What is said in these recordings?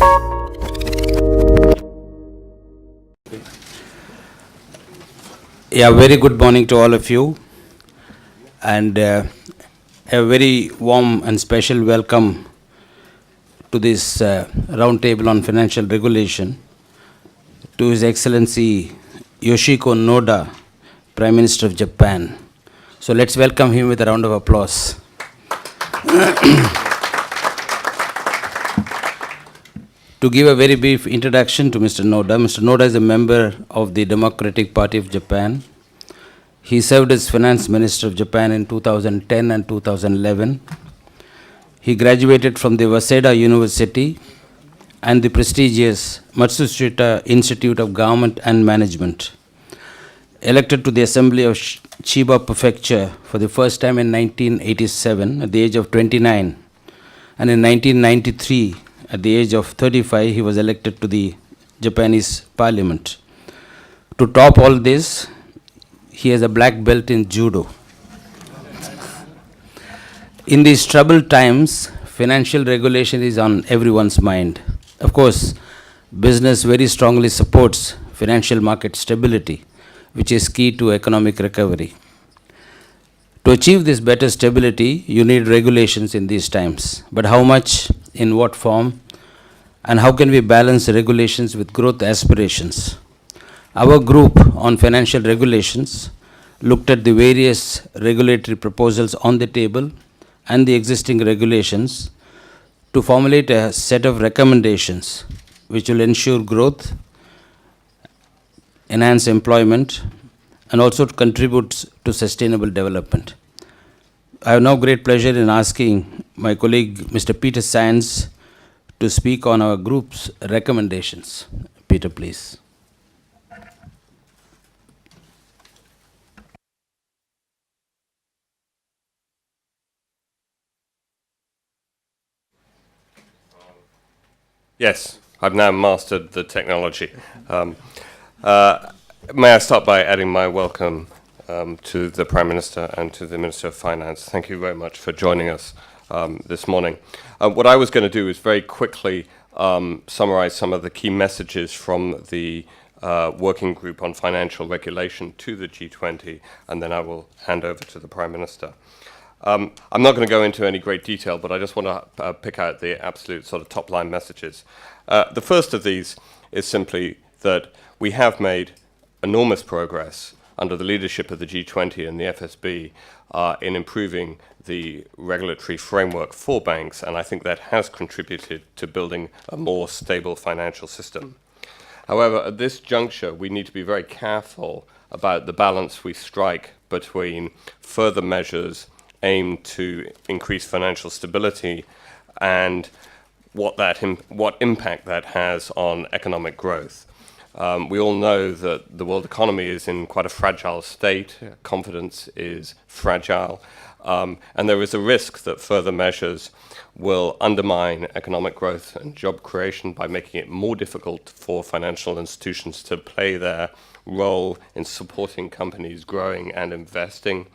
Yeah, very good morning to all of you, and a very warm and special welcome to this roundtable on financial regulation to His Excellency Yoshiko Noda, Prime Minister of Japan. So let's welcome him with a round of applause. To give a very brief introduction to Mr. Noda is a member of the Democratic Party of Japan. He served as Finance Minister of Japan in 2010 and 2011. He graduated from the Waseda University and the prestigious Matsushita Institute of Government and Management. Elected to the Assembly of Chiba Prefecture for the first time in 1987 at the age of 29, and in 1993 at the age of 35 he was elected to the Japanese Parliament. To top all this, he has a black belt in judo. In these troubled times, financial regulation is on everyone's mind. Of course, business very strongly supports financial market stability, which is key to economic recovery. To achieve this better stability, you need regulations in these times. But how much, in what form, and how can we balance regulations with growth aspirations? Our group on financial regulations looked at the various regulatory proposals on the table and the existing regulations to formulate a set of recommendations which will ensure growth, enhance employment, and also to contribute to sustainable development. I have now great pleasure in asking my colleague, Mr. Peter Sands, to speak on our group's recommendations. Peter, please. Yes, I've now mastered the technology. May I start by adding my welcome to the Prime Minister and to the Minister of Finance. Thank you very much for joining us this morning. What I was going to do is very quickly summarize some of the key messages from the working group on financial regulation to the G20, and then I will hand over to the Prime Minister. I'm not going to go into any great detail, but I just want to pick out the absolute sort of top-line messages. The first of these is simply that we have made enormous progress under the leadership of the G20 and the FSB in improving the regulatory framework for banks, and I think that has contributed to building a more stable financial system. However, at this juncture, we need to be very careful about the balance we strike between further measures aimed to increase financial stability and what impact that has on economic growth. We all know that the world economy is in quite a fragile state. Confidence is fragile, and there is a risk that further measures will undermine economic growth and job creation by making it more difficult for financial institutions to play their role in supporting companies growing and investing.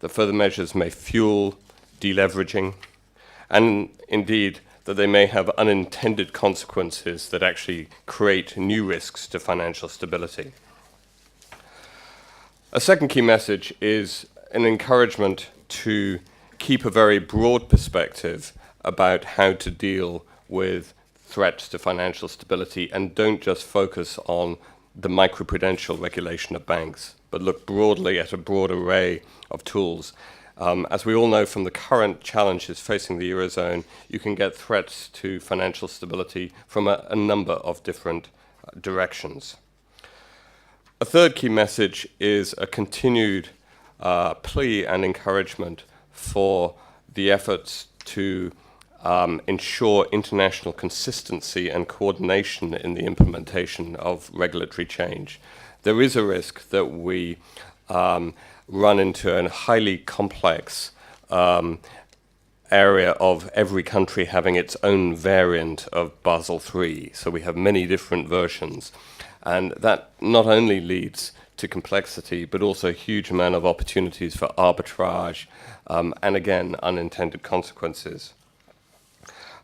The further measures may fuel deleveraging, and indeed that they may have unintended consequences that actually create new risks to financial stability. A second key message is an encouragement to keep a very broad perspective about how to deal with threats to financial stability, and don't just focus on the microprudential regulation of banks, but look broadly at a broad array of tools. As we all know from the current challenges facing the Eurozone, you can get threats to financial stability from a number of different directions. A third key message is a continued plea and encouragement for the efforts to ensure international consistency and coordination in the implementation of regulatory change. There is a risk that we run into a highly complex area of every country having its own variant of Basel III. So we have many different versions. And that not only leads to complexity, but also a huge amount of opportunities for arbitrage and, again, unintended consequences.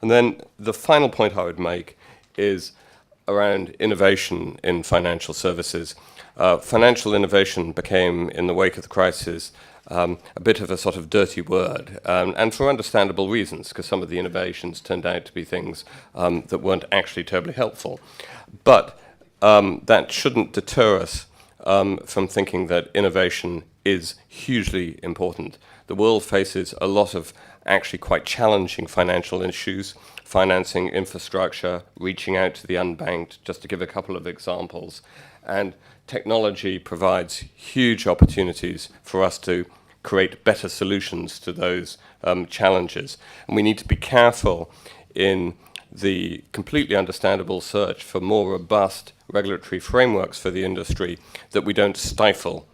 And then the final point I would make is around innovation in financial services. Financial innovation became, in the wake of the crisis, a bit of a sort of dirty word, and for understandable reasons, because some of the innovations turned out to be things that weren't actually terribly helpful. But that shouldn't deter us from thinking that innovation is hugely important. The world faces a lot of actually quite challenging financial issues, financing infrastructure, reaching out to the unbanked, just to give a couple of examples. And technology provides huge opportunities for us to create better solutions to those challenges. And we need to be careful in the completely understandable search for more robust regulatory frameworks for the industry that we don't stifle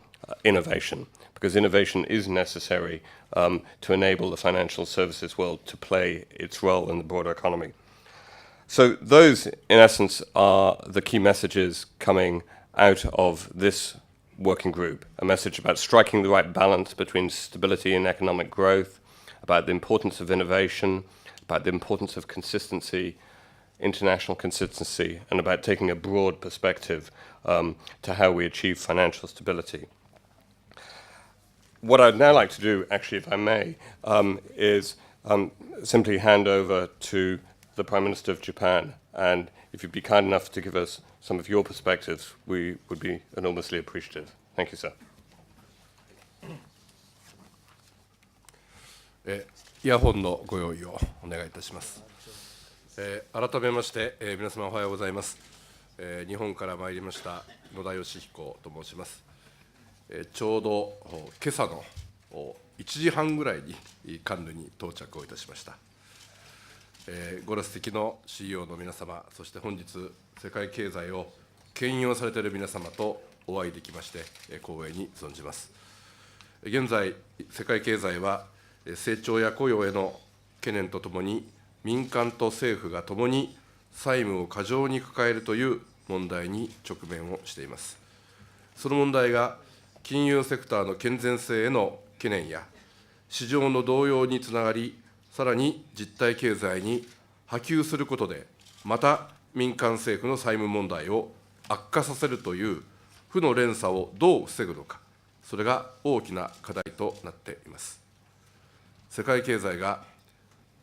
innovation, because innovation is necessary to enable the financial services world to play its role in the broader economy. So those, in essence, are the key messages coming out of this working group. A message about striking the right balance between stability and economic growth, about the importance of innovation, about the importance of consistency, international consistency, and about taking a broad perspective to how we achieve financial stability. What I'd now like to do, actually, if I may, is simply hand over to the Prime Minister of Japan. And if you'd be kind enough to give us some of your perspectives, we would be enormously appreciative. Thank you, sir. イヤホンのご用意をお願いいたします。改めまして、皆様おはようございます。日本から参りました野田佳彦と申します。ちょうど今朝の1時半ぐらいにカンヌに到着をいたしました。ご列席の CEO の皆様、そして本日、世界経済を牽引をされている皆様とお会いできまして、光栄に存じます。現在、世界経済は成長や雇用への懸念とともに、民間と政府がともに債務を過剰に抱えるという問題に直面をしています。その問題が金融セクターの健全性への懸念や、市場の動揺につながり、さらに実体経済に波及することで、また民間政府の債務問題を悪化させるという負の連鎖をどう防ぐのか、それが大きな課題となっています。世界経済が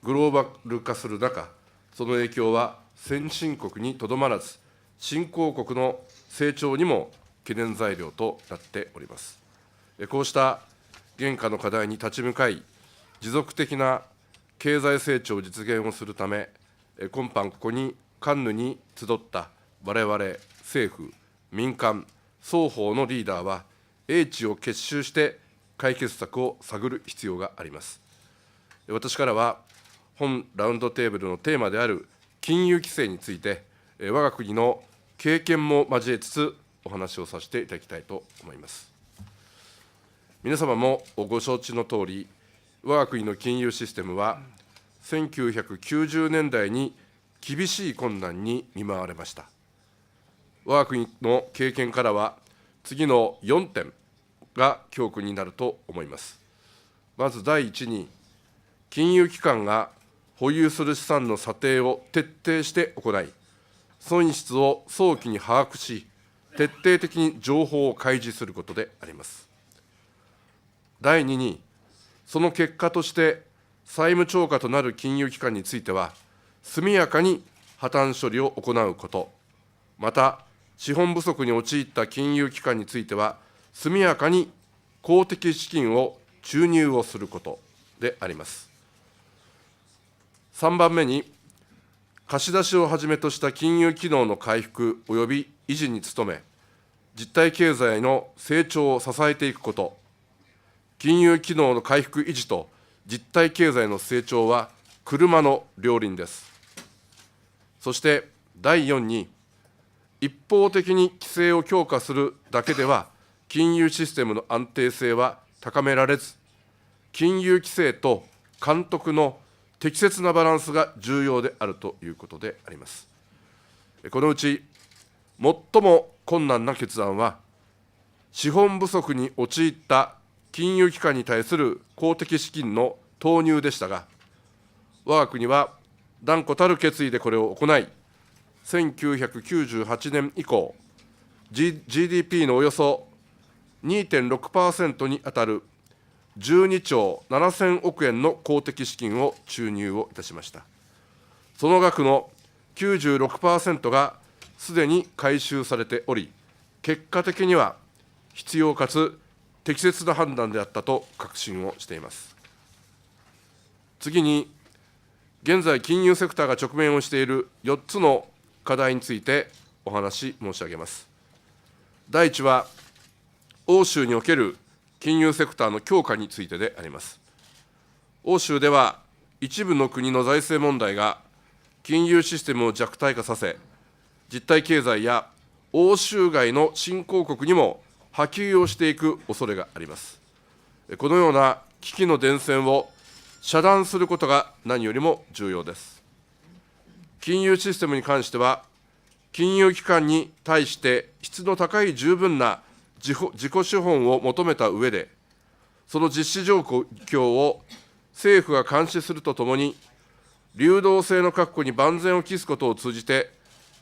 グローバル化する中、その影響は先進国にとどまらず、新興国の成長にも懸念材料となっております。こうした現下の課題に立ち向かい、持続的な経済成長実現をするため、今般ここにカンヌに集った我々政府、民間、双方のリーダーは、英知を結集して解決策を探る必要があります。私からは、本ラウンドテーブルのテーマである金融規制について、我が国の経験も交えつつ、お話をさせていただきたいと思います。皆様もご承知のとおり、我が国の金融システムは、1990年代に厳しい困難に見舞われました。我が国の経験からは、次の4点が教訓になると思います。まず第一に、金融機関が保有する資産の査定を徹底して行い、損失を早期に把握し、徹底的に情報を開示することであります。第2に、その結果として債務超過となる金融機関については、速やかに破綻処理を行うこと、また、資本不足に陥った金融機関については、速やかに公的資金を注入をすることであります。3番目に、貸し出しをはじめとした金融機能の回復及び維持に努め、実体経済の成長を支えていくこと、金融機能の回復維持と実体経済の成長は車の両輪です。そして第4に、一方的に規制を強化するだけでは、金融システムの安定性は高められず、金融規制と監督の適切なバランスが重要であるということであります。このうち、最も困難な決断は、資本不足に陥った金融機関に対する公的資金の投入でしたが、我が国は断固たる決意でこれを行い、1998年以降、GDP のおよそ 2.6% に当たる12兆7000億円の公的資金を注入をいたしました。その額の 96% がすでに回収されており、結果的には必要かつ適切な判断であったと確信をしています。次に、現在、金融セクターが直面をしている4つの課題についてお話し申し上げます。第1は、欧州における金融セクターの強化についてであります。欧州では、一部の国の財政問題が金融システムを弱体化させ、実体経済や欧州外の新興国にも波及をしていく恐れがあります。このような危機の伝染を遮断することが何よりも重要です。金融システムに関しては、金融機関に対して質の高い十分な自己資本を求めた上で、その実施状況を政府が監視するとともに、流動性の確保に万全を期すことを通じて、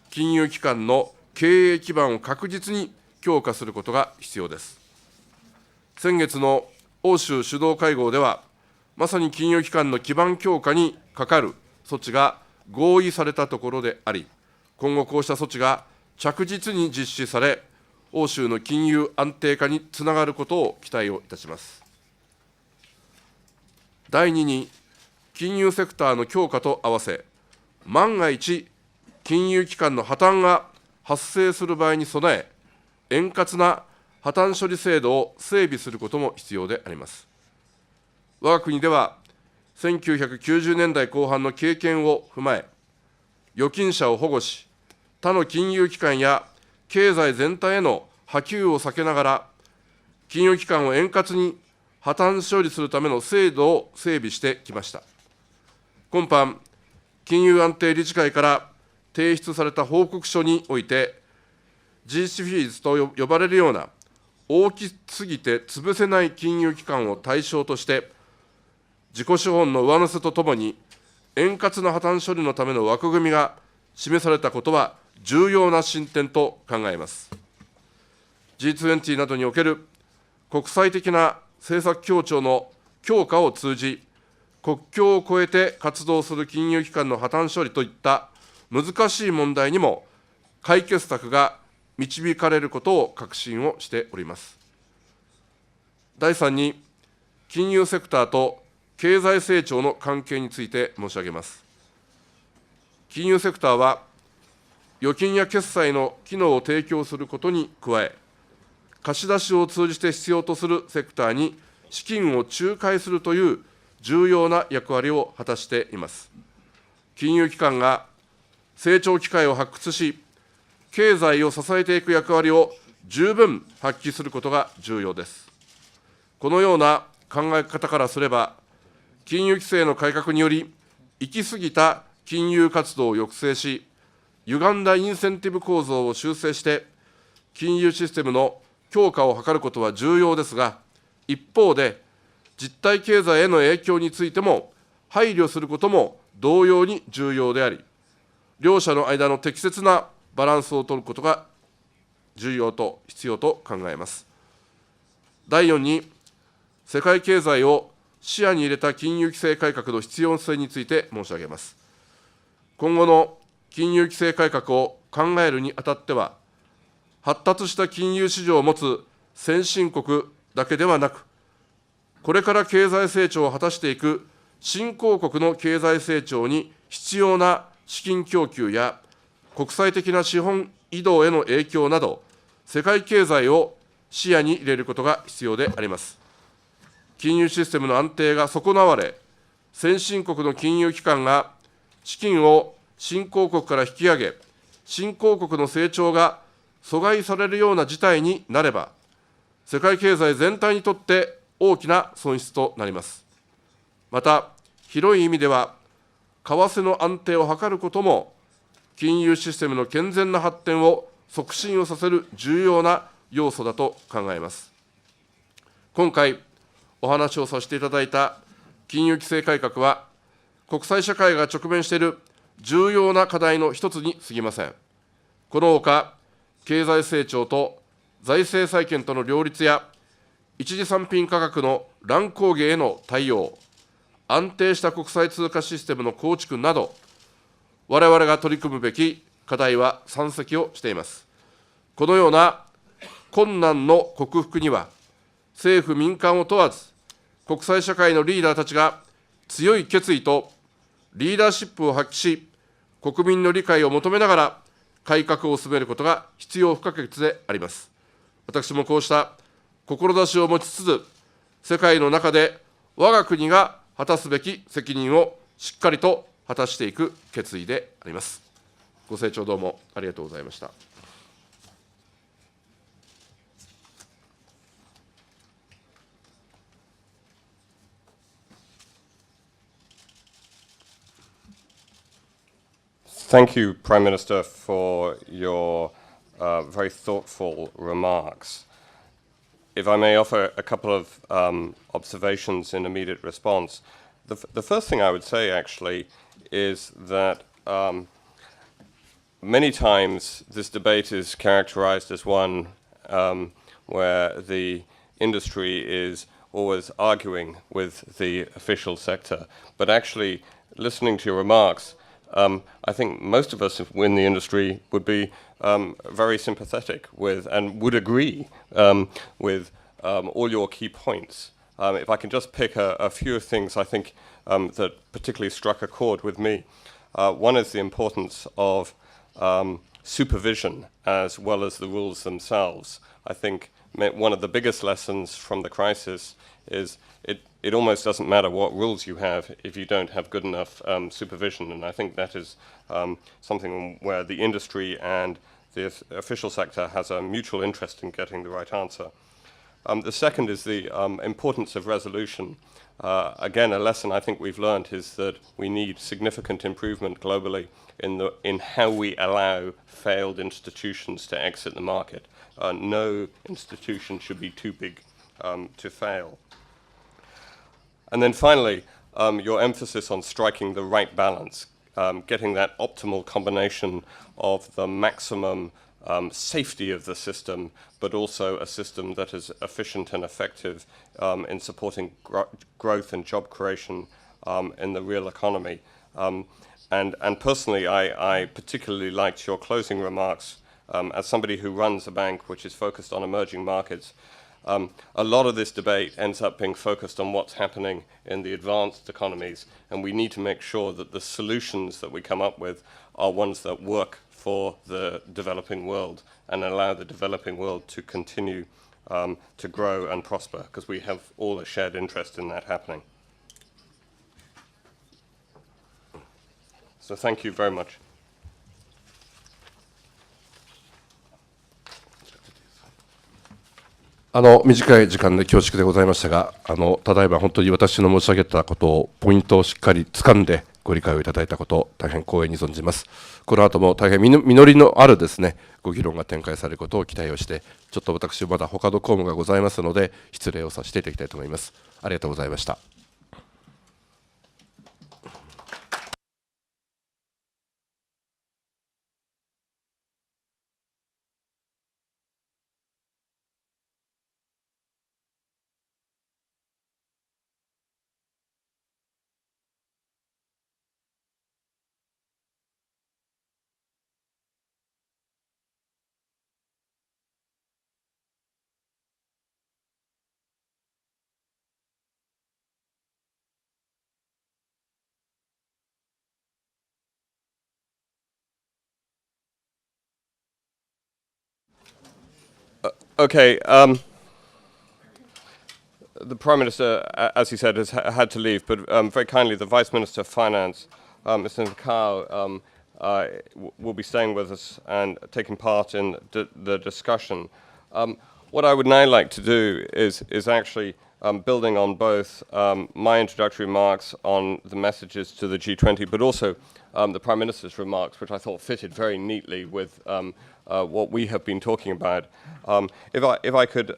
金融機関の経営基盤を確実に強化することが必要です。先月の欧州主導会合では、まさに金融機関の基盤強化にかかる措置が合意されたところであり、今後こうした措置が着実に実施され、欧州の金融安定化につながることを期待をいたします。第2に、金融セクターの強化と合わせ、万が一、金融機関の破綻が発生する場合に備え、円滑な破綻処理制度を整備することも必要であります。我が国では、1990年代後半の経験を踏まえ、預金者を保護し、他の金融機関や経済全体への波及を避けながら、金融機関を円滑に破綻処理するための制度を整備してきました。今般、金融安定理事会から提出された報告書において、GC フィーズと呼ばれるような大きすぎて潰せない金融機関を対象として、自己資本の上乗せとともに、円滑な破綻処理のための枠組みが示されたことは重要な進展と考えます。G20 などにおける国際的な政策協調の強化を通じ、国境を越えて活動する金融機関の破綻処理といった難しい問題にも解決策が導かれることを確信をしております。第3に、金融セクターと経済成長の関係について申し上げます。金融セクターは、預金や決済の機能を提供することに加え、貸し出しを通じて必要とするセクターに資金を仲介するという重要な役割を果たしています。金融機関が成長機会を発掘し、経済を支えていく役割を十分発揮することが重要です。このような考え方からすれば、金融規制の改革により、行き過ぎた金融活動を抑制し、歪んだインセンティブ構造を修正して、金融システムの強化を図ることは重要ですが、一方で、実体経済への影響についても配慮することも同様に重要であり、両者の間の適切なバランスを取ることが重要と必要と考えます。第4に、世界経済を視野に入れた金融規制改革の必要性について申し上げます。今後の金融規制改革を考えるにあたっては、発達した金融市場を持つ先進国だけではなく、これから経済成長を果たしていく新興国の経済成長に必要な資金供給や国際的な資本移動への影響など、世界経済を視野に入れることが必要であります。金融システムの安定が損なわれ、先進国の金融機関が資金を新興国から引き上げ、新興国の成長が阻害されるような事態になれば、世界経済全体にとって大きな損失となります。また、広い意味では、為替の安定を図ることも、金融システムの健全な発展を促進をさせる重要な要素だと考えます。今回、お話をさせていただいた金融規制改革は、国際社会が直面している重要な課題の一つに過ぎません。このほか、経済成長と財政再建との両立や、一次産品価格の乱高下への対応、安定した国際通貨システムの構築など、我々が取り組むべき課題は山積をしています。このような困難の克服には、政府・民間を問わず、国際社会のリーダーたちが強い決意とリーダーシップを発揮し、国民の理解を求めながら改革を進めることが必要不可欠であります。私もこうした志を持ちつつ、世界の中で我が国が果たすべき責任をしっかりと果たしていく決意であります。ご清聴どうもありがとうございました。Thank you, Prime Minister, for your very thoughtful remarks. If I may offer a couple of observations in immediate response. The first thing I would say, actually, is that many times this debate is characterized as one where the industry is always arguing with the official sector. But actually, listening to your remarks, I think most of us in the industry would be very sympathetic with and would agree with all your key points. If I can just pick a few things I think that particularly struck a chord with me. One is the importance of supervision as well as the rules themselves. I think one of the biggest lessons from the crisis is it almost doesn't matter what rules you have if you don't have good enough supervision, and I think that is something where the industry and the official sector has a mutual interest in getting the right answer. The second is the importance of resolution. Again, a lesson I think we've learned is that we need significant improvement globally in how we allow failed institutions to exit the market. No institution should be too big to fail. And then finally, your emphasis on striking the right balance, getting that optimal combination of the maximum safety of the system, but also a system that is efficient and effective in supporting growth and job creation in the real economy. And personally, I particularly liked your closing remarks as somebody who runs a bank which is focused on emerging markets. A lot of this debate ends up being focused on what's happening in the advanced economies, and we need to make sure that the solutions that we come up with are ones that work for the developing world and allow the developing world to continue to grow and prosper, because we have all a shared interest in that happening. So thank you very much. 短い時間で恐縮でございましたが、ただいま本当に私の申し上げたことを、ポイントをしっかり掴んでご理解をいただいたこと、大変光栄に存じます。この後も大変実りのあるですね、ご議論が展開されることを期待をして、ちょっと私まだ他の公務がございますので、失礼をさせていただきたいと思います。ありがとうございました。Okay. The Prime Minister, as he said, has had to leave, but very kindly, the Vice Minister of Finance, Mr. Nkau, will be staying with us and taking part in the discussion. What I would now like to do is actually building on both my introductory remarks on the messages to the G20, but also the Prime Minister's remarks, which I thought fitted very neatly with what we have been talking about. If I could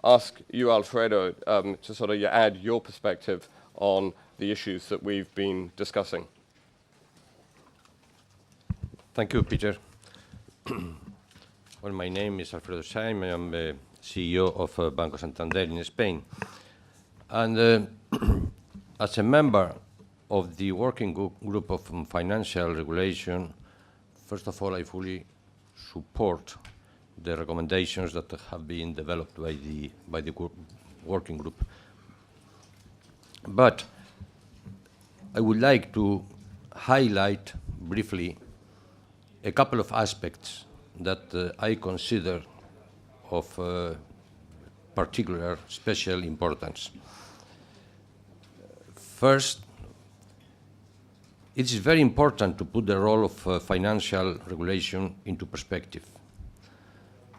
ask you, Alfredo, to sort of add your perspective on the issues that we've been discussing. Thank you, Peter. Well, my name is Alfredo Saim. I am the CEO of Banco Santander in Spain. And as a member of the working group of financial regulation, first of all, I fully support the recommendations that have been developed by the working group. But I would like to highlight briefly a couple of aspects that I consider of particular special importance. First, it is very important to put the role of financial regulation into perspective.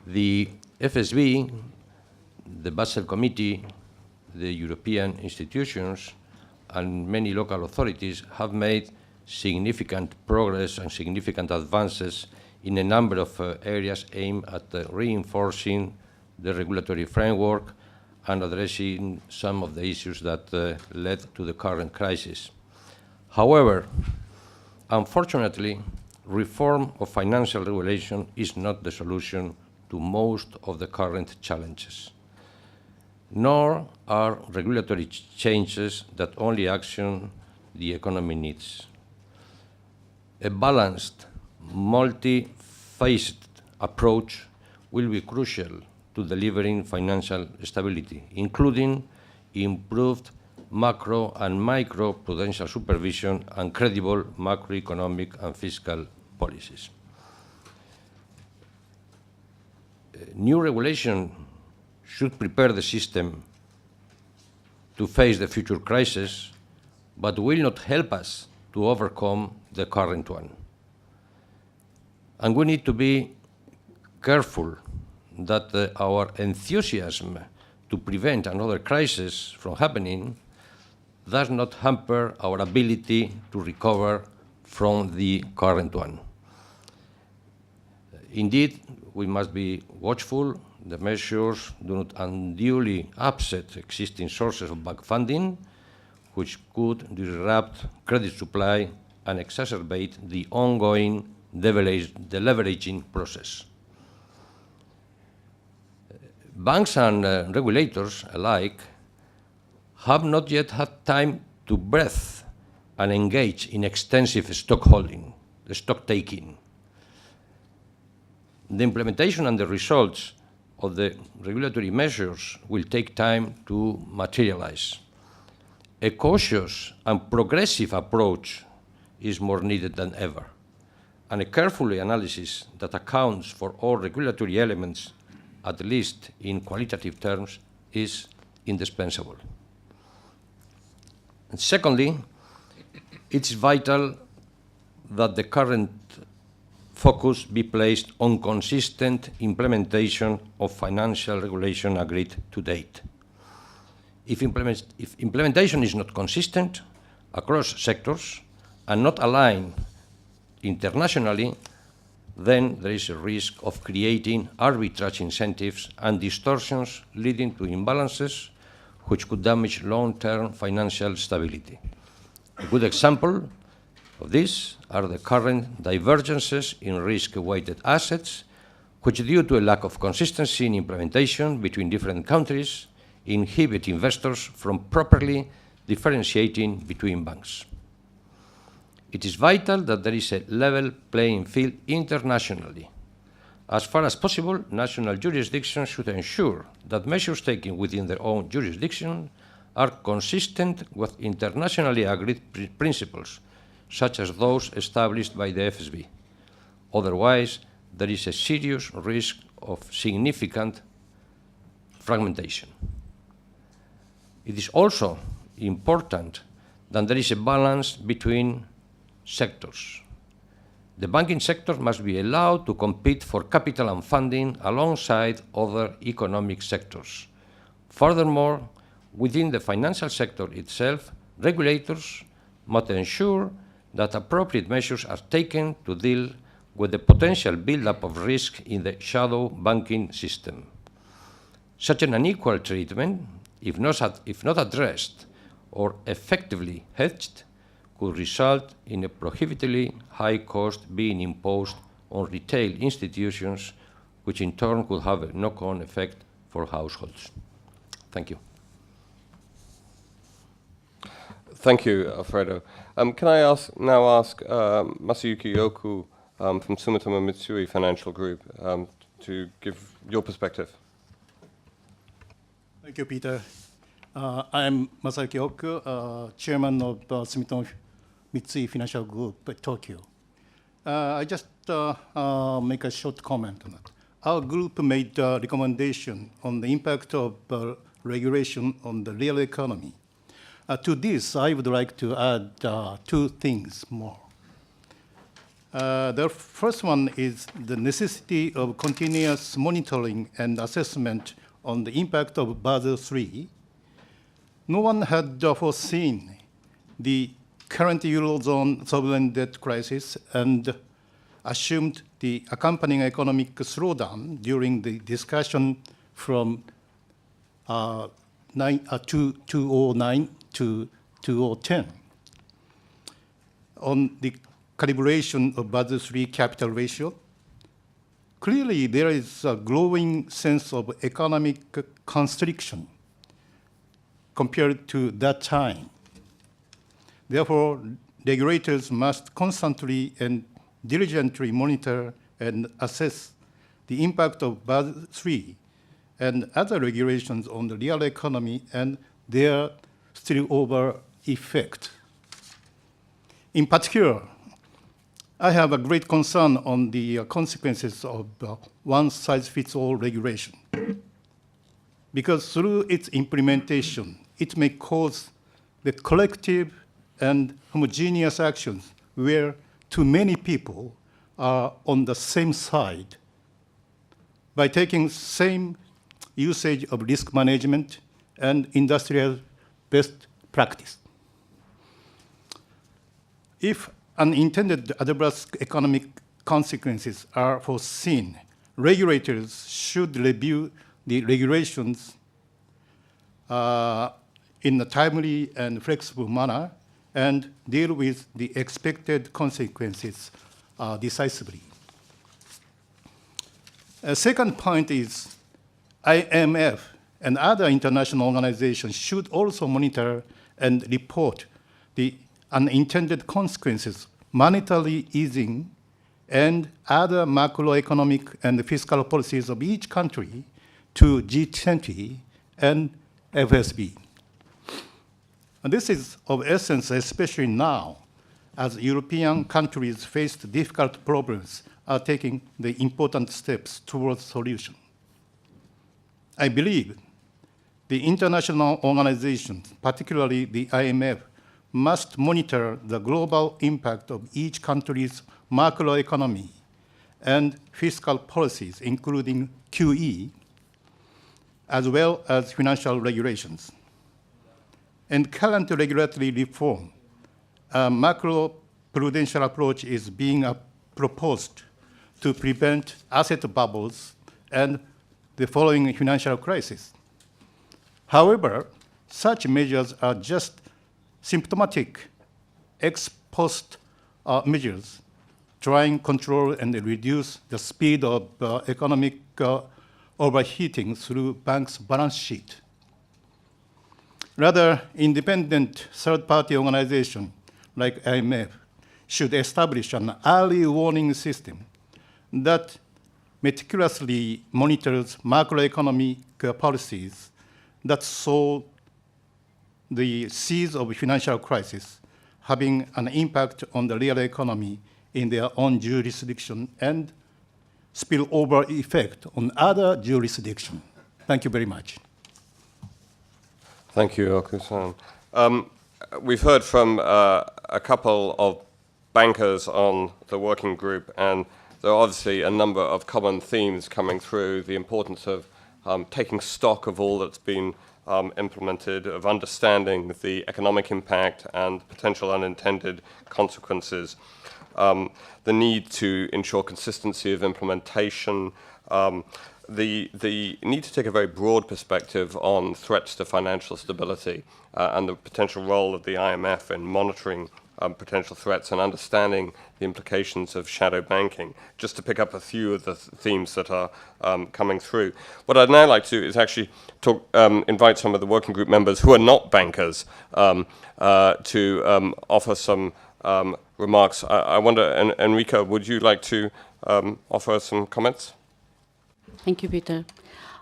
The FSB, the Basel Committee, the European institutions, and many local authorities have made significant progress and significant advances in a number of areas aimed at reinforcing the regulatory framework and addressing some of the issues that led to the current crisis. However, unfortunately, reform of financial regulation is not the solution to most of the current challenges, nor are regulatory changes that only action the economy needs. A balanced, multi-phased approach will be crucial to delivering financial stability, including improved macro and micro prudential supervision and credible macroeconomic and fiscal policies. New regulation should prepare the system to face the future crisis, but will not help us to overcome the current one. And we need to be careful that our enthusiasm to prevent another crisis from happening does not hamper our ability to recover from the current one. Indeed, we must be watchful. The measures do not unduly upset existing sources of bank funding, which could disrupt credit supply and exacerbate the ongoing deleveraging process. Banks and regulators alike have not yet had time to breathe and engage in extensive stocktaking. The implementation and the results of the regulatory measures will take time to materialize. A cautious and progressive approach is more needed than ever, and a careful analysis that accounts for all regulatory elements, at least in qualitative terms, is indispensable. And secondly, it's vital that the current focus be placed on consistent implementation of financial regulation agreed to date. If implementation is not consistent across sectors and not aligned internationally, then there is a risk of creating arbitrage incentives and distortions leading to imbalances which could damage long-term financial stability. A good example of this are the current divergences in risk-weighted assets, which, due to a lack of consistency in implementation between different countries, inhibit investors from properly differentiating between banks. It is vital that there is a level playing field internationally. As far as possible, national jurisdictions should ensure that measures taken within their own jurisdiction are consistent with internationally agreed principles, such as those established by the FSB. Otherwise, there is a serious risk of significant fragmentation. It is also important that there is a balance between sectors. The banking sector must be allowed to compete for capital and funding alongside other economic sectors. Furthermore, within the financial sector itself, regulators must ensure that appropriate measures are taken to deal with the potential build-up of risk in the shadow banking system. Such an unequal treatment, if not addressed or effectively hedged, could result in a prohibitively high cost being imposed on retail institutions, which in turn could have a knock-on effect for households. Thank you. Thank you, Alfredo. Can I now ask Masayuki Yoku from Sumitomo Mitsui Financial Group to give your perspective? Thank you, Peter. I'm Masayuki Oku, chairman of Sumitomo Mitsui Financial Group, Tokyo. I just make a short comment on that. Our group made a recommendation on the impact of regulation on the real economy. To this, I would like to add two things more. The first one is the necessity of continuous monitoring and assessment on the impact of Basel III. No one had foreseen the current Eurozone sovereign debt crisis and assumed the accompanying economic slowdown during the discussion from 2009 to 2010 on the calibration of Basel III capital ratio. Clearly, there is a growing sense of economic constriction compared to that time. Therefore, regulators must constantly and diligently monitor and assess the impact of Basel III and other regulations on the real economy and their spillover effect. In particular, I have a great concern on the consequences of one-size-fits-all regulation, because through its implementation, it may cause the collective and homogeneous actions where too many people are on the same side by taking same usage of risk management and industrial best practice. If unintended adverse economic consequences are foreseen, regulators should review the regulations in a timely and flexible manner and deal with the expected consequences decisively. A second point is IMF and other international organizations should also monitor and report the unintended consequences, monetary easing, and other macroeconomic and fiscal policies of each country to G20 and FSB. And this is of essence, especially now, as European countries face difficult problems are taking the important steps towards solution. I believe the international organizations, particularly the IMF, must monitor the global impact of each country's macroeconomy and fiscal policies, including QE, as well as financial regulations. And current regulatory reform, a macro-prudential approach is being proposed to prevent asset bubbles and the following financial crisis. However, such measures are just symptomatic ex post measures trying to control and reduce the speed of economic overheating through banks' balance sheet. Rather, independent third-party organizations like IMF should establish an early warning system that meticulously monitors macroeconomic policies that saw the seeds of financial crisis having an impact on the real economy in their own jurisdiction and spillover effect on other jurisdictions. Thank you very much. Thank you, Oku-san. We've heard from a couple of bankers on the working group, and there are obviously a number of common themes coming through: the importance of taking stock of all that's been implemented, of understanding the economic impact and potential unintended consequences, the need to ensure consistency of implementation, the need to take a very broad perspective on threats to financial stability and the potential role of the IMF in monitoring potential threats and understanding the implications of shadow banking, just to pick up a few of the themes that are coming through. What I'd now like to do is actually invite some of the working group members who are not bankers to offer some remarks. I wonder, Enrica, would you like to offer some comments? Thank you, Peter.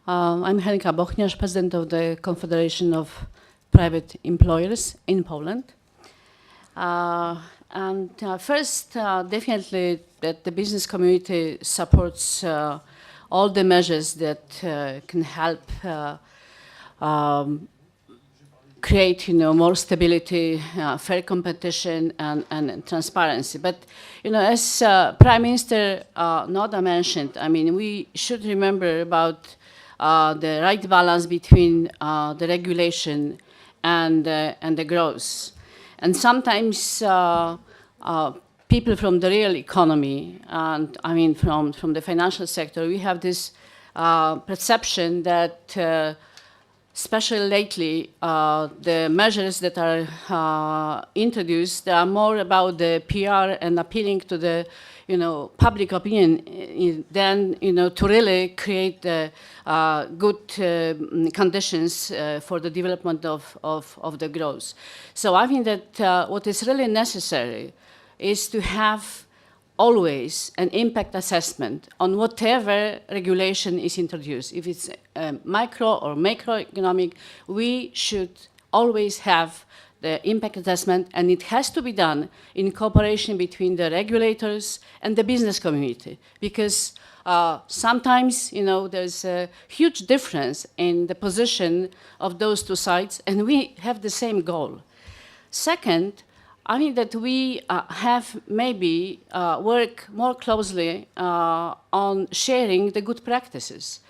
I'm Henryka Bochniarz, President of the Confederation of Private Employers in Poland. First, definitely that the business community supports all the measures that can help create, more stability, fair competition, and transparency. But, as Prime Minister Noda mentioned, I mean, we should remember about the right balance between the regulation and the growth. And sometimes people from the real economy, and I mean from the financial sector, we have this perception that, especially lately, the measures that are introduced, they are more about the PR and appealing to the public opinion than to really create good conditions for the development of the growth. So I think that what is really necessary is to have always an impact assessment on whatever regulation is introduced. If it's micro or macroeconomic, we should always have the impact assessment, and it has to be done in cooperation between the regulators and the business community, because sometimes, there's a huge difference in the position of those two sides, and we have the same goal. Second, I think that we have maybe work more closely on sharing the good practices.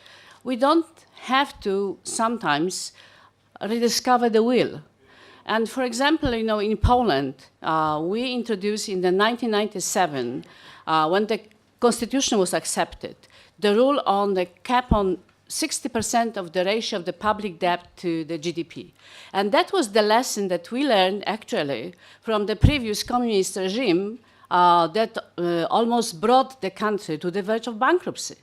We don't have to sometimes rediscover the wheel. And for example, in Poland, we introduced in the 1997, when the constitution was accepted, the rule on the cap on 60% of the ratio of the public debt to the GDP. And that was the lesson that we learned actually from the previous communist regime that almost brought the country to the verge of bankruptcy.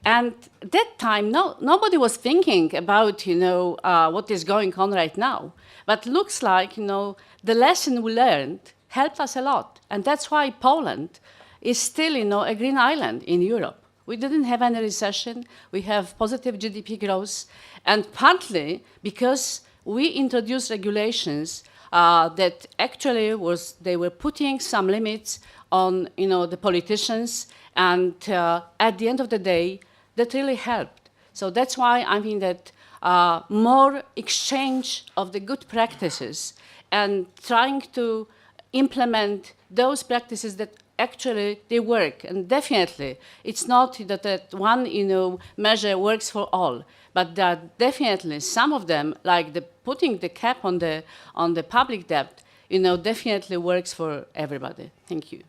And at that time, nobody was thinking about, what is going on right now. But looks like, the lesson we learned helped us a lot. And that's why Poland is still, a green island in Europe. We didn't have any recession. We have positive GDP growth. And partly because we introduced regulations that actually they were putting some limits on, the politicians. And at the end of the day, that really helped. So that's why I think that more exchange of the good practices and trying to implement those practices that actually they work. And definitely, it's not that one measure works for all, but that definitely some of them, like putting the cap on the public debt, definitely works for everybody. Thank you.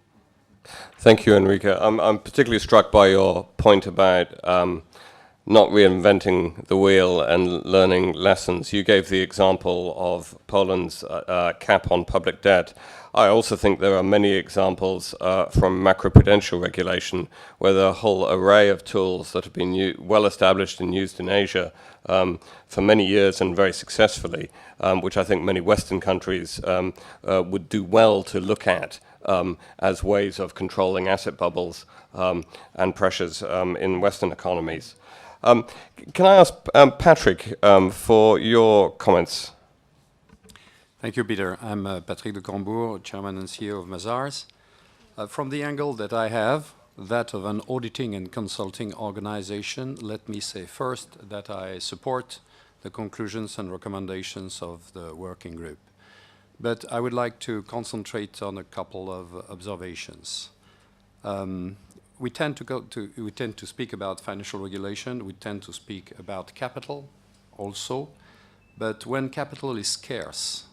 Thank you, Enrica. I'm particularly struck by your point about not reinventing the wheel and learning lessons. You gave the example of Poland's cap on public debt. I also think there are many examples from macroprudential regulation where there are a whole array of tools that have been well established and used in Asia for many years and very successfully, which I think many Western countries would do well to look at as ways of controlling asset bubbles and pressures in Western economies. Can I ask Patrick for your comments? Thank you, Peter. I'm Patrick de Cambourg, Chairman and CEO of Mazars. From the angle that I have, that of an auditing and consulting organization, let me say first that I support the conclusions and recommendations of the working group. But I would like to concentrate on a couple of observations. We tend to speak about financial regulation. We tend to speak about capital also. But when capital is scarce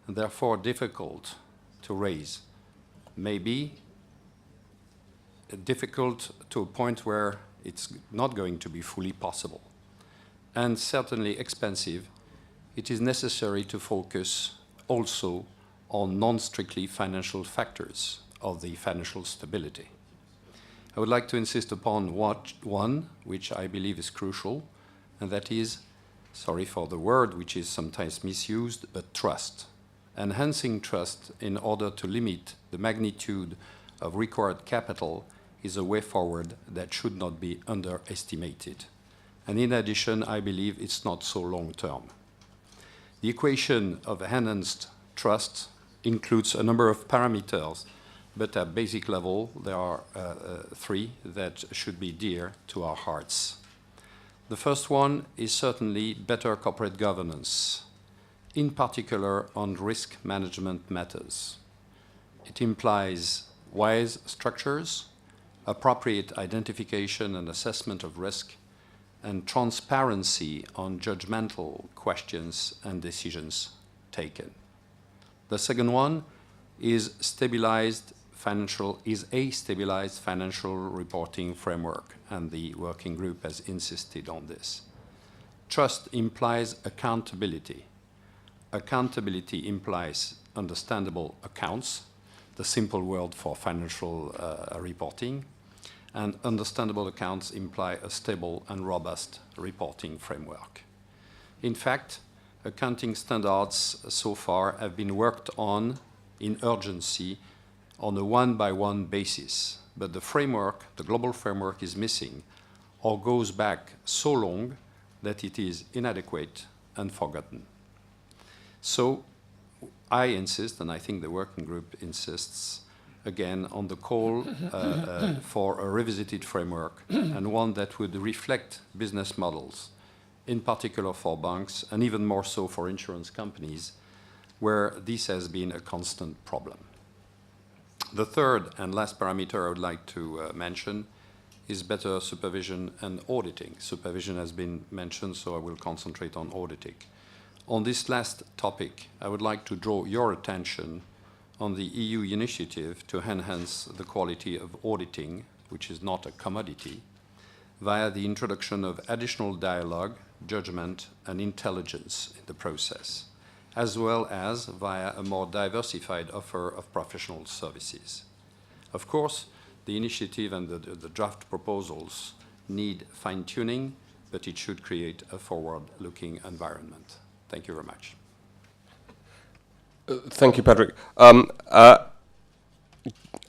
and therefore difficult to raise, maybe difficult to a point where it's not going to be fully possible. And certainly expensive, it is necessary to focus also on non-strictly financial factors of the financial stability. I would like to insist upon one, which I believe is crucial, and that is, sorry for the word which is sometimes misused, but trust. Enhancing trust in order to limit the magnitude of required capital is a way forward that should not be underestimated. And in addition, I believe it's not so long-term. The equation of enhanced trust includes a number of parameters, but at basic level, there are three that should be dear to our hearts. The first one is certainly better corporate governance, in particular on risk management matters. It implies wise structures, appropriate identification and assessment of risk, and transparency on judgmental questions and decisions taken. The second one is a stabilized financial reporting framework, and the working group has insisted on this. Trust implies accountability. Accountability implies understandable accounts, the simple word for financial reporting, and understandable accounts imply a stable and robust reporting framework. In fact, accounting standards so far have been worked on in urgency on a one-by-one basis, but the framework, the global framework, is missing or goes back so long that it is inadequate and forgotten. So I insist, and I think the working group insists, again on the call for a revisited framework and one that would reflect business models, in particular for banks and even more so for insurance companies, where this has been a constant problem. The third and last parameter I would like to mention is better supervision and auditing. Supervision has been mentioned, so I will concentrate on auditing. On this last topic, I would like to draw your attention on the EU initiative to enhance the quality of auditing, which is not a commodity, via the introduction of additional dialogue, judgment, and intelligence in the process, as well as via a more diversified offer of professional services. Of course, the initiative and the draft proposals need fine-tuning, but it should create a forward-looking environment. Thank you very much. Thank you, Patrick.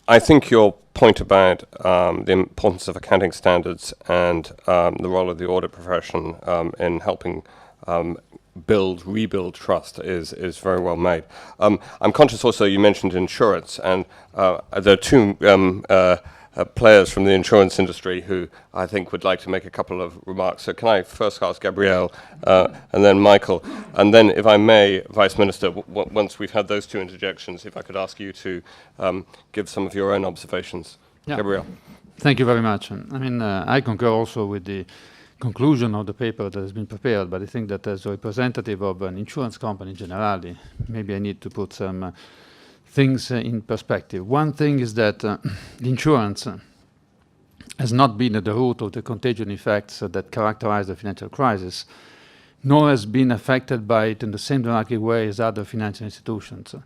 I think your point about the importance of accounting standards and the role of the audit profession in helping rebuild trust is very well made. I'm conscious also you mentioned insurance, and there are two players from the insurance industry who I think would like to make a couple of remarks. So can I first ask Gabrielle and then Michael, and then if I may, Vice Minister, once we've had those two interjections, if I could ask you to give some of your own observations. Yeah. Gabrielle. Thank you very much. I mean, I concur also with the conclusion of the paper that has been prepared, but I think that as a representative of an insurance company generally, maybe I need to put some things in perspective. One thing is that the insurance has not been at the root of the contagion effects that characterize the financial crisis, nor has been affected by it in the same dramatic way as other financial institutions.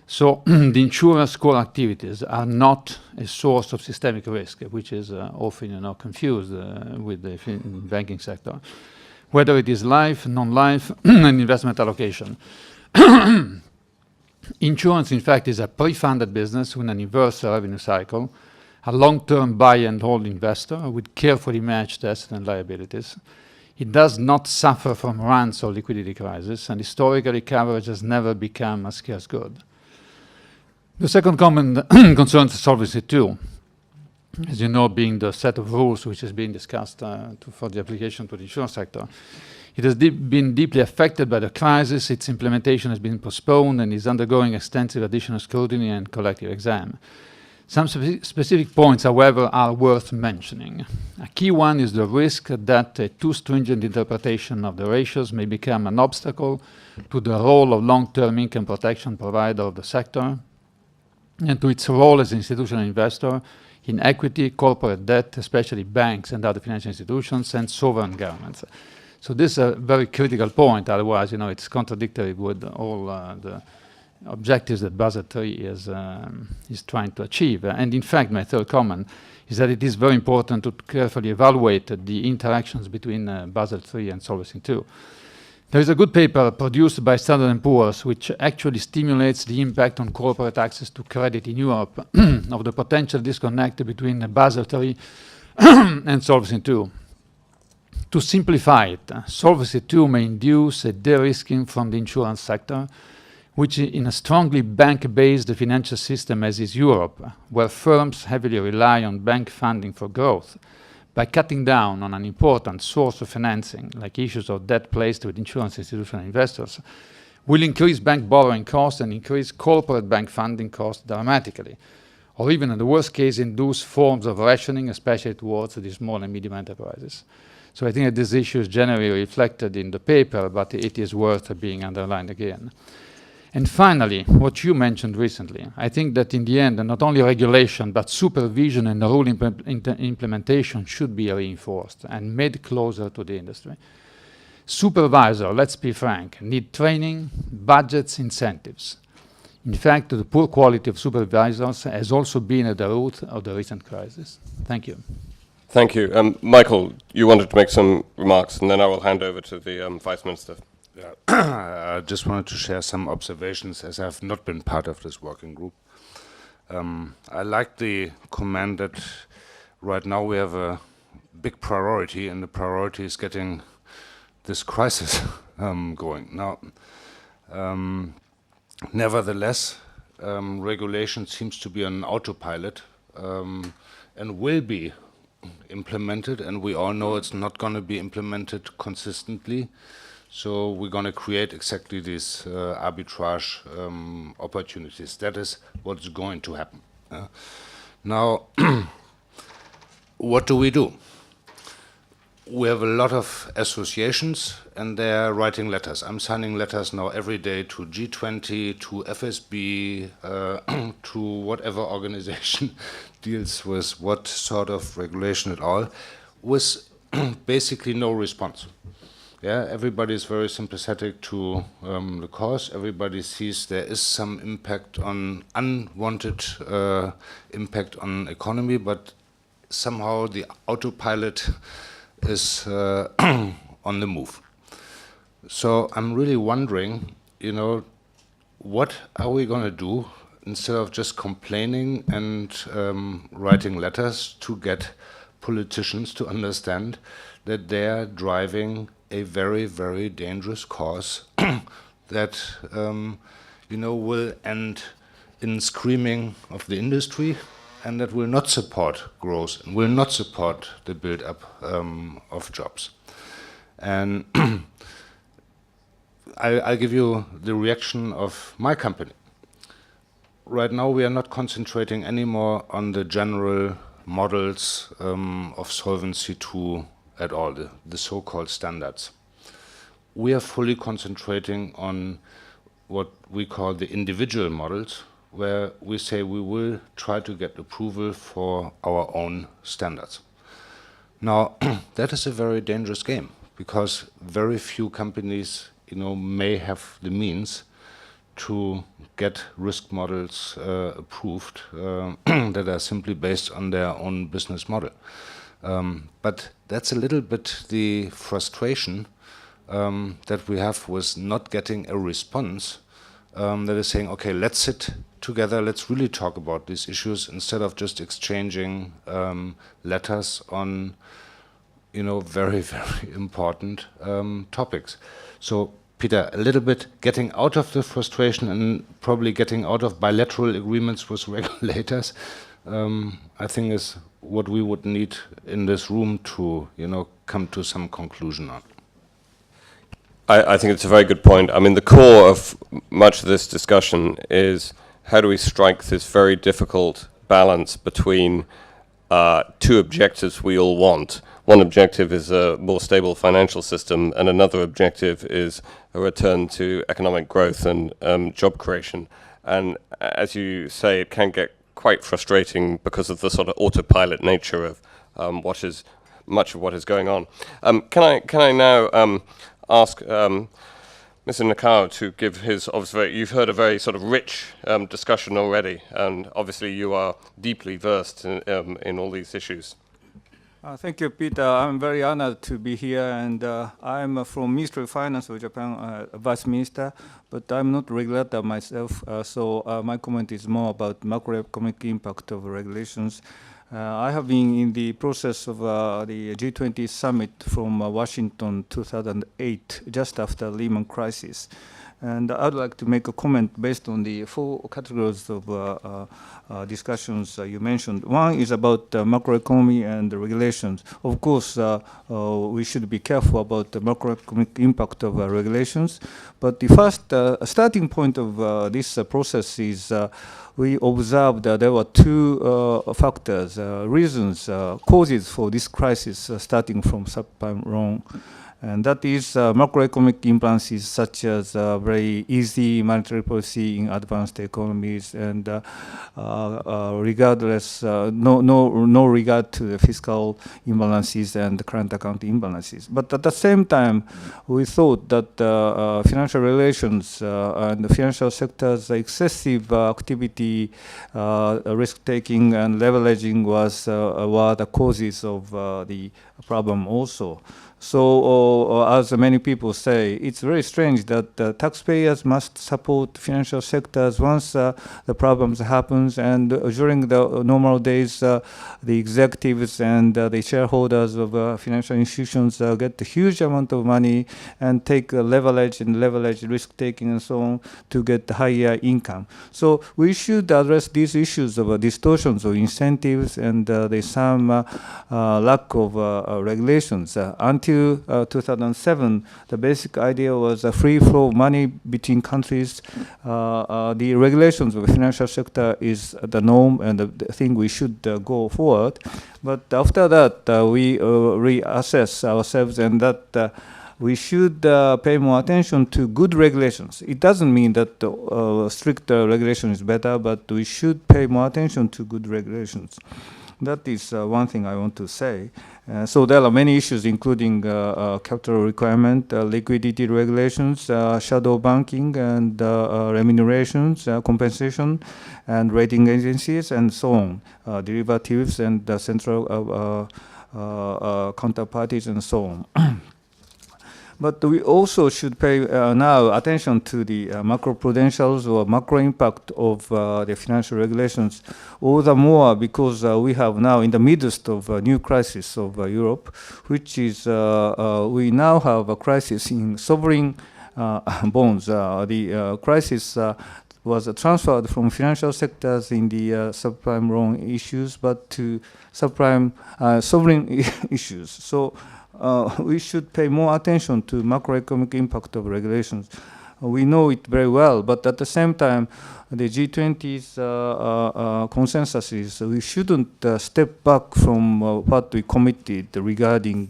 So the insurance core activities are not a source of systemic risk, which is often confused with the banking sector, whether it is life, non-life, and investment allocation. Insurance, in fact, is a pre-funded business with an inverse revenue cycle, a long-term buy and hold investor with carefully matched assets and liabilities. It does not suffer from runs or liquidity crisis, and historically coverage has never become a scarce good. The second comment concerns Solvency II. As you know, being the set of rules which is being discussed for the application to the insurance sector, it has been deeply affected by the crisis. Its implementation has been postponed and is undergoing extensive additional scrutiny and collective exam. Some specific points, however, are worth mentioning. A key one is the risk that a too stringent interpretation of the ratios may become an obstacle to the role of long-term income protection provider of the sector and to its role as an institutional investor in equity, corporate debt, especially banks and other financial institutions, and sovereign governments. So this is a very critical point, otherwise, it's contradictory with all the objectives that Basel III is trying to achieve. And in fact, my third comment is that it is very important to carefully evaluate the interactions between Basel III and Solvency II. There is a good paper produced by Standard & Poor's which actually stimulates the impact on corporate access to credit in Europe of the potential disconnect between Basel III and Solvency II. To simplify it, Solvency II may induce a de-risking from the insurance sector, which in a strongly bank-based financial system as is Europe, where firms heavily rely on bank funding for growth, by cutting down on an important source of financing, like issues of debt placed with insurance institutional investors, will increase bank borrowing costs and increase corporate bank funding costs dramatically, or even in the worst case induce forms of rationing, especially towards the small and medium enterprises. So I think that this issue is generally reflected in the paper, but it is worth being underlined again. And finally, what you mentioned recently, I think that in the end, not only regulation, but supervision and rule implementation should be reinforced and made closer to the industry. Supervisors, let's be frank, need training, budgets, incentives. In fact, the poor quality of supervisors has also been at the root of the recent crisis. Thank you. Thank you. Michael, you wanted to make some remarks, and then I will hand over to the Vice Minister. Yeah. I just wanted to share some observations as I have not been part of this working group. I like the comment that right now we have a big priority, and the priority is getting this crisis going. Now, nevertheless, regulation seems to be on autopilot and will be implemented, and we all know it's not going to be implemented consistently. So we're going to create exactly these arbitrage opportunities. That is what's going to happen. Now, what do? We have a lot of associations, and they're writing letters. I'm signing letters now every day to G20, to FSB, to whatever organization deals with what sort of regulation at all, with basically no response. Yeah, everybody is very sympathetic to the cause. Everybody sees there is some impact on unwanted impact on economy, but somehow the autopilot is on the move. So I'm really wondering, what are we going to do instead of just complaining and writing letters to get politicians to understand that they're driving a very, very dangerous cause that will end in screaming of the industry, and that will not support growth and will not support the build-up of jobs. And I'll give you the reaction of my company. Right now, we are not concentrating anymore on the general models of Solvency II at all, the so-called standards. We are fully concentrating on what we call the individual models, where we say we will try to get approval for our own standards. Now, that is a very dangerous game, because very few companies, may have the means to get risk models approved that are simply based on their own business model. But that's a little bit the frustration that we have with not getting a response that is saying, okay, let's sit together, let's really talk about these issues instead of just exchanging letters on, very, very important topics. So, Peter, a little bit getting out of the frustration and probably getting out of bilateral agreements with regulators, I think is what we would need in this room to, come to some conclusion on. I think it's a very good point. I mean, the core of much of this discussion is how do we strike this very difficult balance between two objectives we all want. One objective is a more stable financial system, and another objective is a return to economic growth and job creation. And as you say, it can get quite frustrating because of the sort of autopilot nature of much of what is going on. Can I now ask Mr. Nakao to give his observation? You've heard a very sort of rich discussion already, and obviously you are deeply versed in all these issues. Thank you, Peter. I'm very honored to be here, and I'm from Ministry of Finance of Japan, Vice Minister, but I'm not a regulator myself, so my comment is more about macroeconomic impact of regulations. I have been in the process of the G20 summit from Washington 2008, just after Lehman crisis. And I'd like to make a comment based on the 4 categories of discussions you mentioned. One is about macroeconomy and the regulations. Of course, we should be careful about the macroeconomic impact of regulations. But the first starting point of this process is we observed that there were 2 factors, reasons, causes for this crisis starting from subprime loan. And that is macroeconomic imbalances such as very easy monetary policy in advanced economies and regardless, no regard to the fiscal imbalances and the current account imbalances. But at the same time, we thought that financial relations and the financial sector's excessive activity, risk-taking and leveraging were the causes of the problem also. So, as many people say, it's very strange that taxpayers must support financial sectors once the problems happens, and during the normal days, the executives and the shareholders of financial institutions get a huge amount of money and take leverage risk-taking and so on to get higher income. So we should address these issues of distortions of incentives and there's some lack of regulations. Until 2007, the basic idea was a free flow of money between countries. The regulations of the financial sector is the norm and the thing we should go forward. But after that, we reassess ourselves and that we should pay more attention to good regulations. It doesn't mean that strict regulation is better, but we should pay more attention to good regulations. That is one thing I want to say. So there are many issues, including capital requirement, liquidity regulations, shadow banking, and remunerations, compensation, and rating agencies, and so on, derivatives and central counterparties, and so on. But we also should pay now attention to the macroprudentials or macro impact of the financial regulations, all the more because we have now in the midst of a new crisis of Europe, which is we now have a crisis in sovereign bonds. The crisis was transferred from financial sectors in the subprime loan issues, but to subprime sovereign issues. So we should pay more attention to macroeconomic impact of regulations. We know it very well, but at the same time, the G20's consensus is we shouldn't step back from what we committed regarding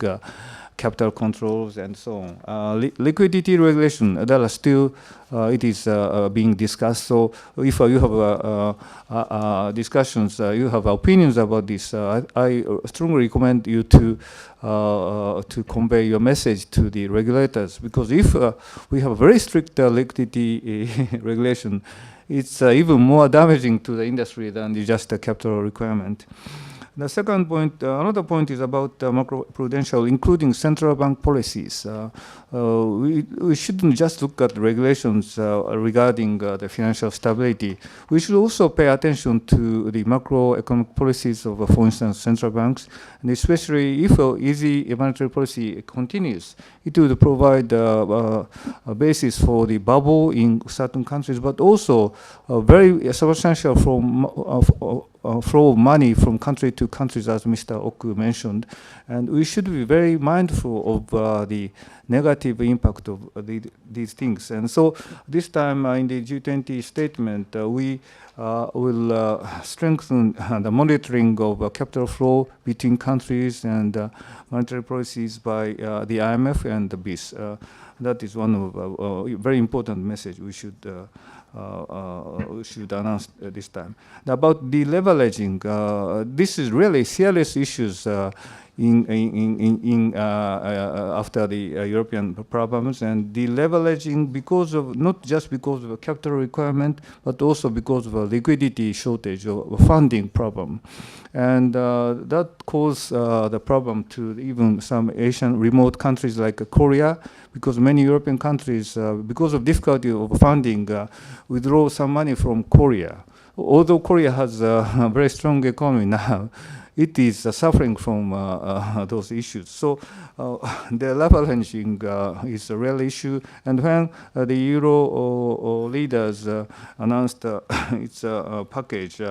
capital controls and so on. Liquidity regulation, there are still, it is being discussed. So if you have discussions, you have opinions about this, I strongly recommend you to convey your message to the regulators, because if we have very strict liquidity regulation, it's even more damaging to the industry than just a capital requirement. The second point, another point is about macroprudential, including central bank policies. We shouldn't just look at regulations regarding the financial stability. We should also pay attention to the macroeconomic policies of, for instance, central banks, and especially if easy monetary policy continues, it will provide a basis for the bubble in certain countries, but also a very substantial flow of money from country to countries, as Mr. Oku mentioned. And we should be very mindful of the negative impact of these things. And so this time in the G20 statement, we will strengthen the monitoring of capital flow between countries and monetary policies by the IMF and the BIS. That is one of a very important message we should should announce this time. About deleveraging, this is really serious issues after the European problems, and deleveraging because of not just because of a capital requirement, but also because of a liquidity shortage or a funding problem, and that caused the problem to even some Asian remote countries like Korea, because many European countries, because of difficulty of funding, withdraw some money from Korea. Although Korea has a very strong economy now, it is suffering from those issues. So the leveraging is a real issue. And when the Euro leaders announced its package,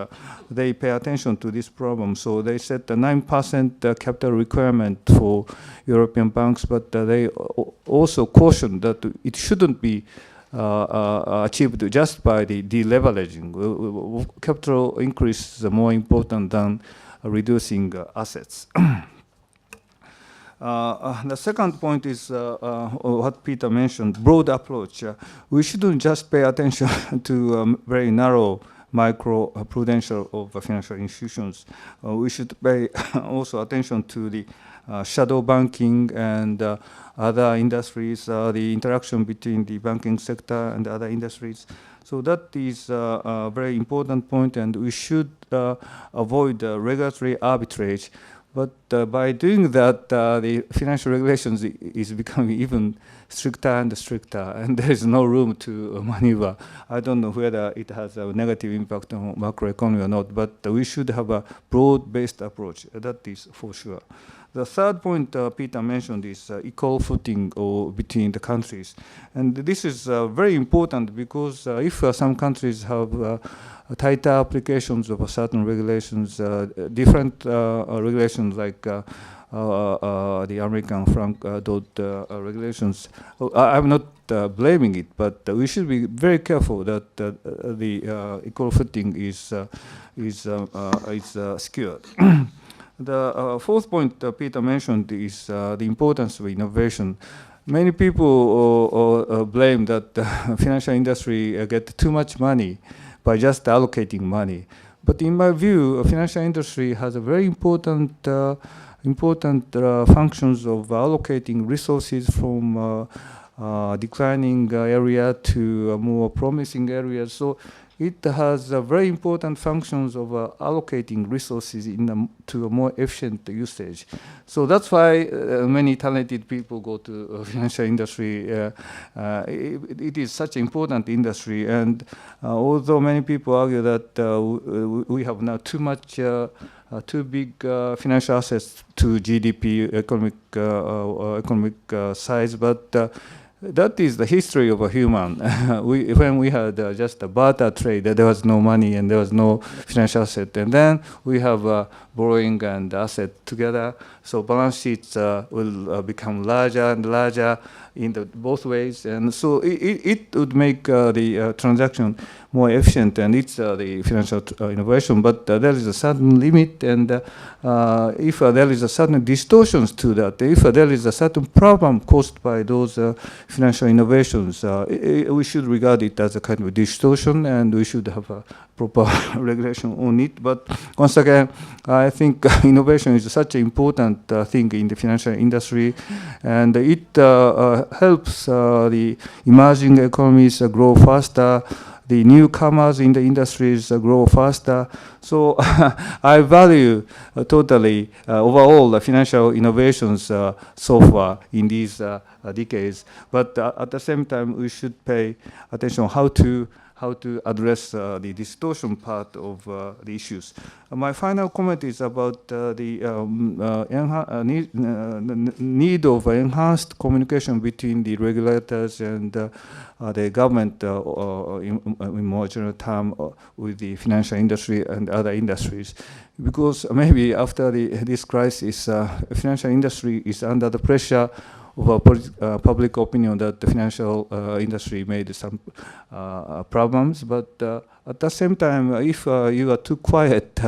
they pay attention to this problem. So they set a 9% capital requirement for European banks, but they also cautioned that it shouldn't be achieved just by the deleveraging. Capital increase is more important than reducing assets. The second point is what Peter mentioned, broad approach. We shouldn't just pay attention to very narrow micro-prudential of financial institutions. We should pay also attention to the shadow banking and other industries, the interaction between the banking sector and other industries. So that is a very important point, and we should avoid regulatory arbitrage. But by doing that, the financial regulations is becoming even stricter and stricter, and there is no room to maneuver. I don't know whether it has a negative impact on macroeconomy or not, but we should have a broad-based approach. That is for sure. The third point Peter mentioned is equal footing between the countries. And this is very important because if some countries have tighter applications of certain regulations, different regulations like the American Frank Dodd regulations, I'm not blaming it, but we should be very careful that the equal footing is secured. The fourth point Peter mentioned is the importance of innovation. Many people blame that the financial industry get too much money by just allocating money. But in my view, financial industry has a very important functions of allocating resources from declining area to more promising areas. So it has very important functions of allocating resources to a more efficient usage. So that's why many talented people go to financial industry. It is such an important industry, and although many people argue that we have now too big financial assets to GDP economic size, but that is the history of a human. When we had just a barter trade, there was no money and there was no financial asset. And then we have borrowing and asset together. So balance sheets will become larger and larger in both ways. And so it would make the transaction more efficient, and it's the financial innovation. But there is a certain limit, and if there is a certain distortions to that, if there is a certain problem caused by those financial innovations, we should regard it as a kind of distortion, and we should have a proper regulation on it. But once again, I think innovation is such an important thing in the financial industry, and it helps the emerging economies grow faster, the newcomers in the industries grow faster. So I value totally overall the financial innovations so far in these decades. But at the same time, we should pay attention how to address the distortion part of the issues. My final comment is about the need of enhanced communication between the regulators and the government in more general term with the financial industry and other industries. Because maybe after this crisis, financial industry is under the pressure of public opinion that the financial industry made some problems, but at the same time, if you are too quiet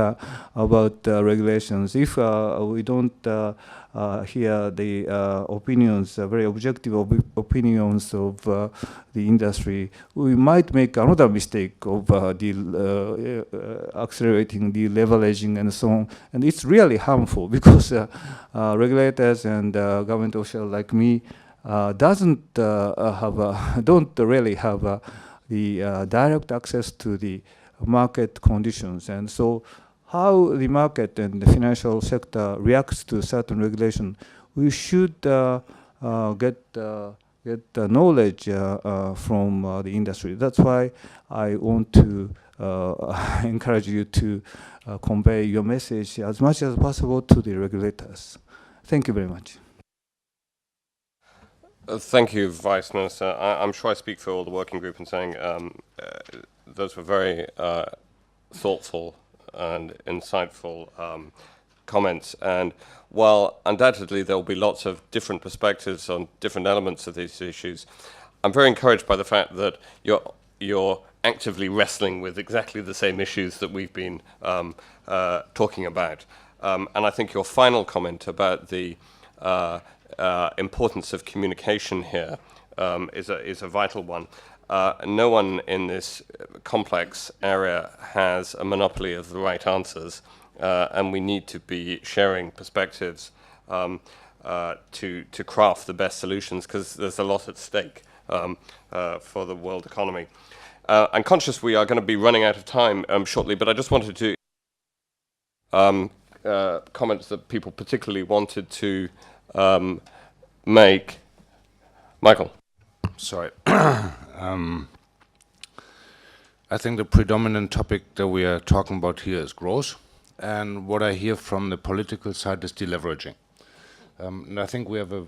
about regulations, if we don't hear the opinions, very objective opinions of the industry, we might make another mistake of accelerating the leveraging and so on. And it's really harmful because regulators and government officials like me don't really have the direct access to the market conditions. And so how the market and the financial sector reacts to certain regulation, we should get the knowledge from the industry. That's why I want to encourage you to convey your message as much as possible to the regulators. Thank you very much. Thank you, Vice Minister. I'm sure I speak for all the working group in saying those were very thoughtful and insightful comments. And while undoubtedly there will be lots of different perspectives on different elements of these issues, I'm very encouraged by the fact that you're actively wrestling with exactly the same issues that we've been talking about. And I think your final comment about the importance of communication here is a vital one. No one in this complex area has a monopoly of the right answers, and we need to be sharing perspectives to craft the best solutions, because there's a lot at stake for the world economy. I'm conscious we are going to be running out of time shortly, but I just wanted to comments that people particularly wanted to make. Michael. Sorry. I think the predominant topic that we are talking about here is growth, and what I hear from the political side is deleveraging. And I think we have a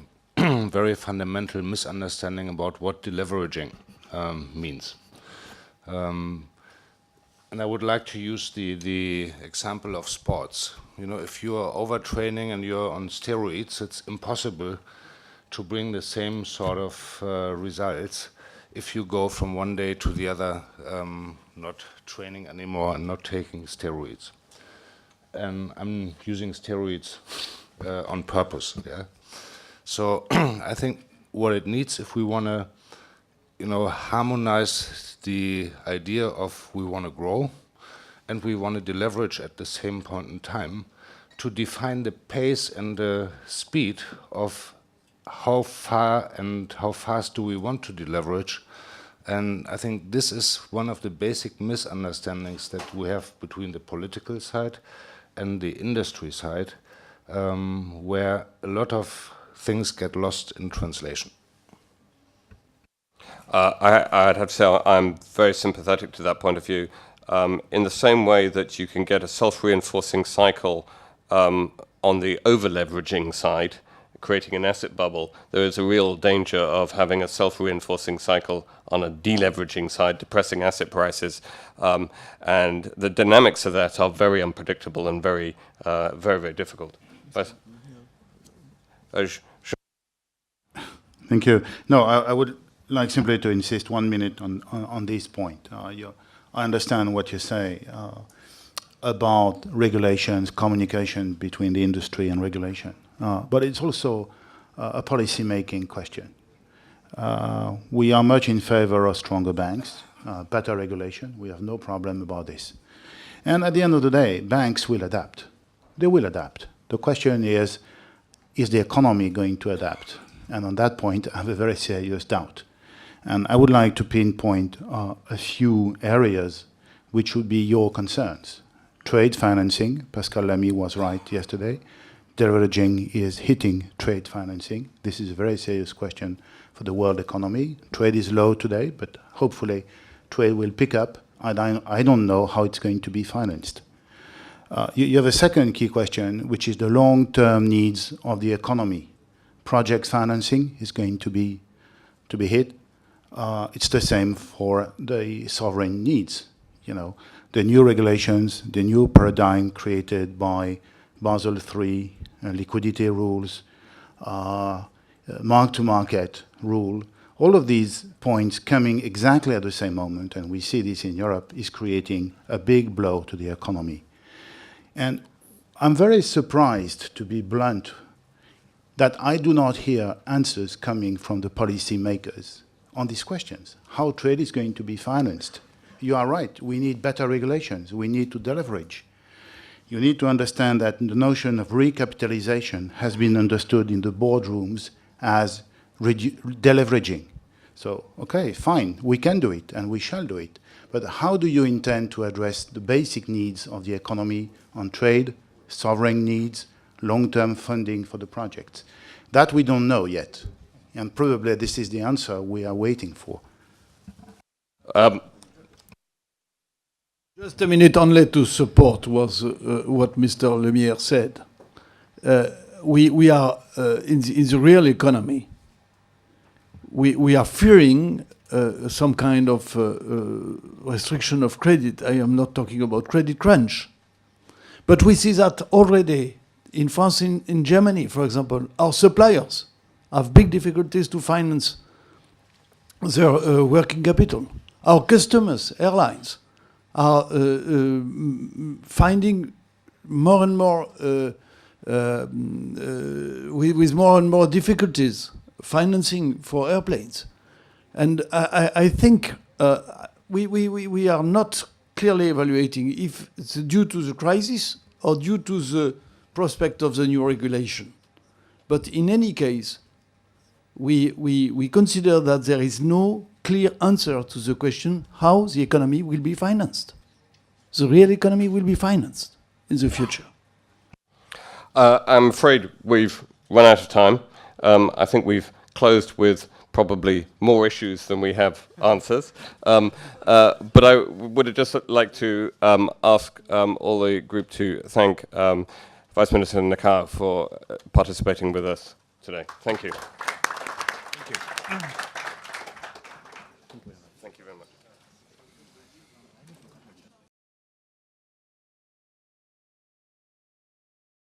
very fundamental misunderstanding about what deleveraging means. And I would like to use the example of sports. You know, if you are overtraining and you're on steroids, it's impossible to bring the same sort of results if you go from one day to the other, not training anymore and not taking steroids. And I'm using steroids on purpose. Yeah. So I think what it needs, if we want to, harmonize the idea of we want to grow and we want to deleverage at the same point in time, to define the pace and the speed of how far and how fast do we want to deleverage. And I think this is one of the basic misunderstandings that we have between the political side and the industry side, where a lot of things get lost in translation. I'd have to say I'm very sympathetic to that point of view. In the same way that you can get a self-reinforcing cycle on the over-leveraging side, creating an asset bubble, there is a real danger of having a self-reinforcing cycle on a deleveraging side, depressing asset prices. And the dynamics of that are very unpredictable and very, very difficult. Thank you. No, I would like simply to insist 1 minute on this point. I understand what you say about regulations, communication between the industry and regulation. But it's also a policy-making question. We are much in favor of stronger banks, better regulation. We have no problem about this. And at the end of the day, banks will adapt. They will adapt. The question is the economy going to adapt? And on that point, I have a very serious doubt. And I would like to pinpoint a few areas which would be your concerns. Trade financing, Pascal Lamy was right yesterday. Deleveraging is hitting trade financing. This is a very serious question for the world economy. Trade is low today, but hopefully trade will pick up. I don't know how it's going to be financed. You have a second key question, which is the long-term needs of the economy. Project financing is going to be hit. It's the same for the sovereign needs. The new regulations, the new paradigm created by Basel III, liquidity rules, mark-to-market rule, All of these points coming exactly at the same moment, and we see this in Europe, is creating a big blow to the economy. And I'm very surprised, to be blunt, that I do not hear answers coming from the policymakers on these questions. How trade is going to be financed? You are right, we need better regulations, we need to deleverage. You need to understand that the notion of recapitalization has been understood in the boardrooms as deleveraging. So, okay, fine, we can do it and we shall do it. But how do you intend to address the basic needs of the economy on trade, sovereign needs, long-term funding for the projects? That we don't know yet. And probably this is the answer we are waiting for. Just a minute only to support what Mr. Lemierre said. We are in the real economy. We are fearing some kind of restriction of credit. I am not talking about credit crunch. But we see that already in France, in Germany, for example, our suppliers have big difficulties to finance their working capital. Our customers, airlines, are finding more and more, with more and more difficulties financing for airplanes. And I think we are not clearly evaluating if it's due to the crisis or due to the prospect of the new regulation. But in any case, we consider that there is no clear answer to the question how the economy will be financed. The real economy will be financed in the future. I'm afraid we've run out of time. I think we've closed with probably more issues than we have answers. But I would just like to ask all the group to thank Vice Minister Nakar for participating with us today. Thank you. Thank you very much.